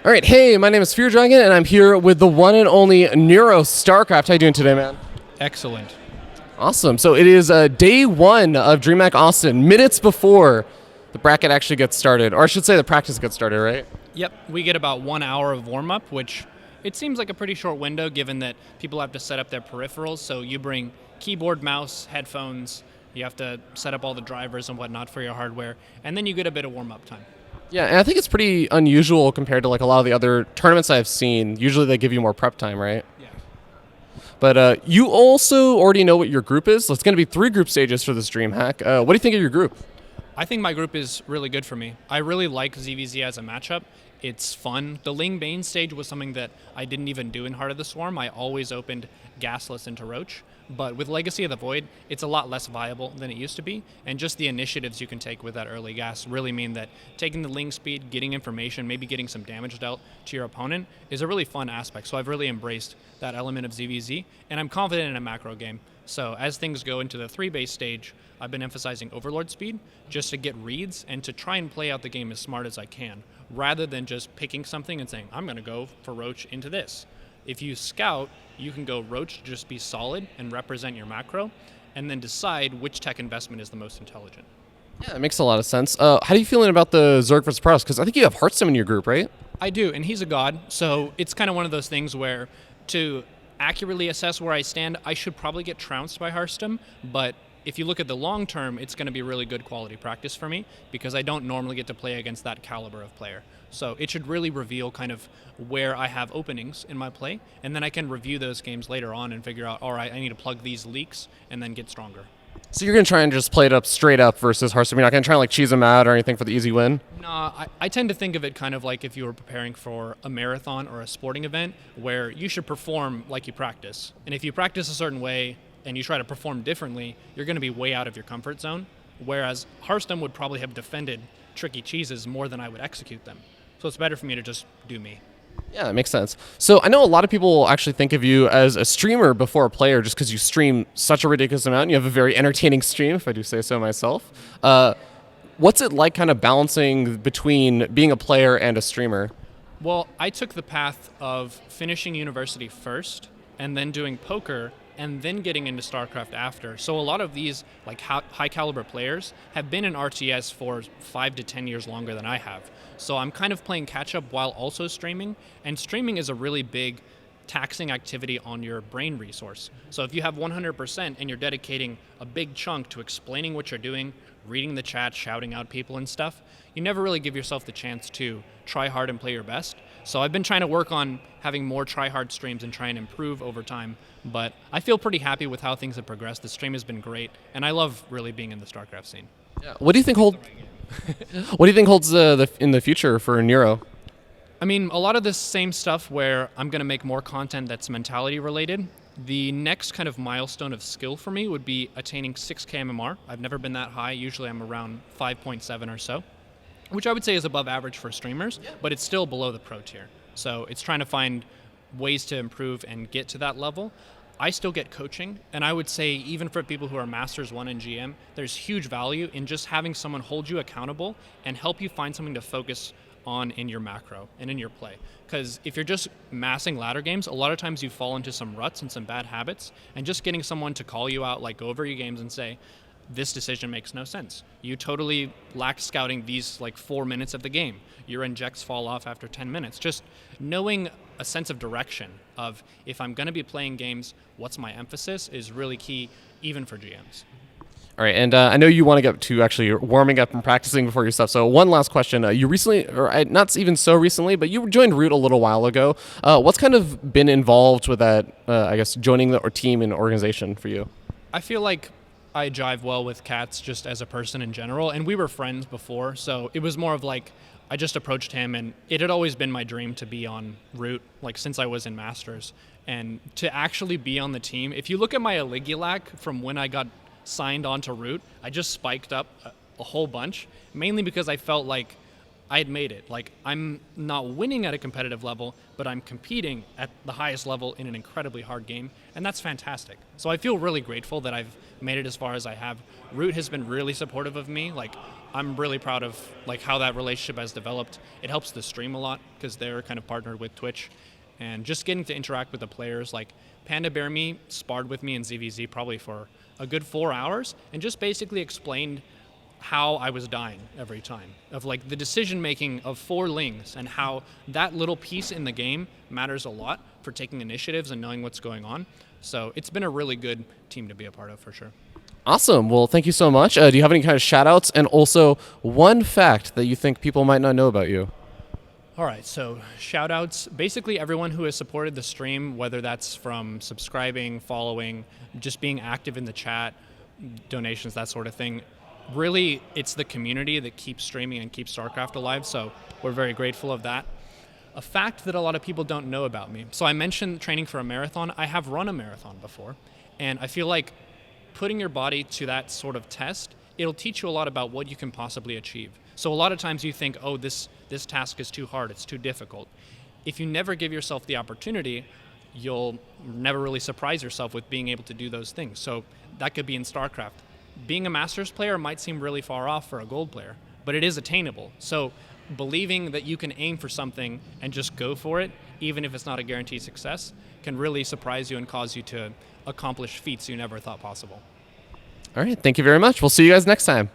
All right, hey, my name is Fear Dragon, and I'm here with the one and only Neuro StarCraft. How you doing today, man? Excellent. Awesome. So it is day one of Dreamhack Austin, minutes before the bracket actually gets started, or I should say the practice gets started, right? Yep, we get about 1 hour of warm-up, which it seems like a pretty short window given that people have to set up their peripherals. So you bring keyboard, mouse, headphones, you have to set up all the drivers and whatnot for your hardware, and then you get a bit of warm-up time. Yeah, and I think it's pretty unusual compared to like a lot of the other tournaments I've seen. Usually they give you more prep time, right? Yeah. But you also already know what your group is. So it's going to be 3 group stages for this Dreamhack. What do you think of your group? I think my group is really good for me. I really like ZVZ as a matchup. It's fun. The Ling Bane stage was something that I didn't even do in Heart of the Swarm. I always opened Gasless into Roach. But with Legacy of the Void, it's a lot less viable than it used to be. And just the initiatives you can take with that early gas really mean that taking the Ling speed, getting information, maybe getting some damage dealt to your opponent is a really fun aspect. So I've really embraced that element of ZVZ. And I'm confident in a macro game. So as things go into the 3-base stage, I've been emphasizing Overlord speed just to get reads and to try and play out the game as smart as I can, rather than just picking something and saying, I'm going to go for Roach into this. If you scout, you can go Roach to just be solid and represent your macro, and then decide which tech investment is the most intelligent. Yeah, that makes a lot of sense. How are you feeling about the Zerg versus Protoss? Because I think you have Hearthstone in your group, right? I do, and he's a god, so it's kind of one of those things where to accurately assess where I stand, I should probably get trounced by Hearthstone, but if you look at the long term, it's going to be really good quality practice for me because I don't normally get to play against that caliber of player. So it should really reveal kind of where I have openings in my play, and then I can review those games later on and figure out, all right, I need to plug these leaks and then get stronger. So you're going to try and just play it up straight up versus Hearthstone. You're not going to try and like cheese them out or anything for the easy win? No, I tend to think of it kind of like if you were preparing for a marathon or a sporting event where you should perform like you practice. And if you practice a certain way and you try to perform differently, you're going to be way out of your comfort zone. Whereas Hearthstone would probably have defended tricky cheeses more than I would execute them. So it's better for me to just do me. Yeah, that makes sense. So I know a lot of people actually think of you as a streamer before a player just because you stream such a ridiculous amount. You have a very entertaining stream, if I do say so myself. What's it like kind of balancing between being a player and a streamer? Well, I took the path of finishing university first and then doing poker and then getting into StarCraft after. So a lot of these like high caliber players have been in RTS for 5 to 10 years longer than I have. So I'm kind of playing catch up while also streaming, and streaming is a really big taxing activity on your brain resource. So if you have 100% and you're dedicating a big chunk to explaining what you're doing, reading the chat, shouting out people and stuff, you never really give yourself the chance to try hard and play your best. So I've been trying to work on having more try-hard streams and try and improve over time, but I feel pretty happy with how things have progressed. The stream has been great, and I love really being in the StarCraft scene. Yeah. What do you think holds in the future for Neuro? I mean, a lot of this same stuff where I'm going to make more content that's mentality related. The next kind of milestone of skill for me would be attaining 6K MMR. I've never been that high. Usually I'm around 5.7 or so, which I would say is above average for streamers, but it's still below the pro tier. So it's trying to find ways to improve and get to that level. I still get coaching, and I would say even for people who are Masters 1 and GM, there's huge value in just having someone hold you accountable and help you find something to focus on in your macro and in your play. Because if you're just massing ladder games, a lot of times you fall into some ruts and some bad habits, and just getting someone to call you out, like go over your games and say, this decision makes no sense. You totally lack scouting these like 4 minutes of the game. Your injects fall off after 10 minutes. Just knowing a sense of direction of if I'm going to be playing games, what's my emphasis is really key, even for GMs. All right, and I know you want to get to actually warming up and practicing before your stuff. So one last question: you recently, or not even so recently, but you joined Root a little while ago. What's kind of been involved with that? I guess joining the team and organization for you. I feel like I jive well with Katz just as a person in general, and we were friends before, so it was more of like I just approached him, and it had always been my dream to be on Root, like since I was in Masters, and to actually be on the team. If you look at my Aligulac from when I got signed on to Root, I just spiked up a whole bunch, mainly because I felt like I had made it. Like, I'm not winning at a competitive level, but I'm competing at the highest level in an incredibly hard game, and that's fantastic. So I feel really grateful that I've made it as far as I have. Root has been really supportive of me. Like, I'm really proud of like how that relationship has developed. It helps the stream a lot because they're kind of partnered with Twitch, and just getting to interact with the players. Like Panda Bear Me sparred with me in ZVZ probably for a good 4 hours and just basically explained how I was dying every time, of like the decision making of 4 lings and how that little piece in the game matters a lot for taking initiatives and knowing what's going on. So it's been a really good team to be a part of for sure. Awesome. Well, thank you so much. Do you have any kind of shout outs and also one fact that you think people might not know about you? All right, so shout outs. Basically, everyone who has supported the stream, whether that's from subscribing, following, just being active in the chat, donations, that sort of thing. Really, it's the community that keeps streaming and keeps StarCraft alive, so we're very grateful of that. A fact that a lot of people don't know about me. So I mentioned training for a marathon. I have run a marathon before, and I feel like putting your body to that sort of test, it'll teach you a lot about what you can possibly achieve. So a lot of times you think, oh, this task is too hard, it's too difficult. If you never give yourself the opportunity, you'll never really surprise yourself with being able to do those things. So that could be in StarCraft. Being a Masters player might seem really far off for a Gold player, but it is attainable. So believing that you can aim for something and just go for it, even if it's not a guaranteed success, can really surprise you and cause you to accomplish feats you never thought possible. All right. Thank you very much. We'll see you guys next time.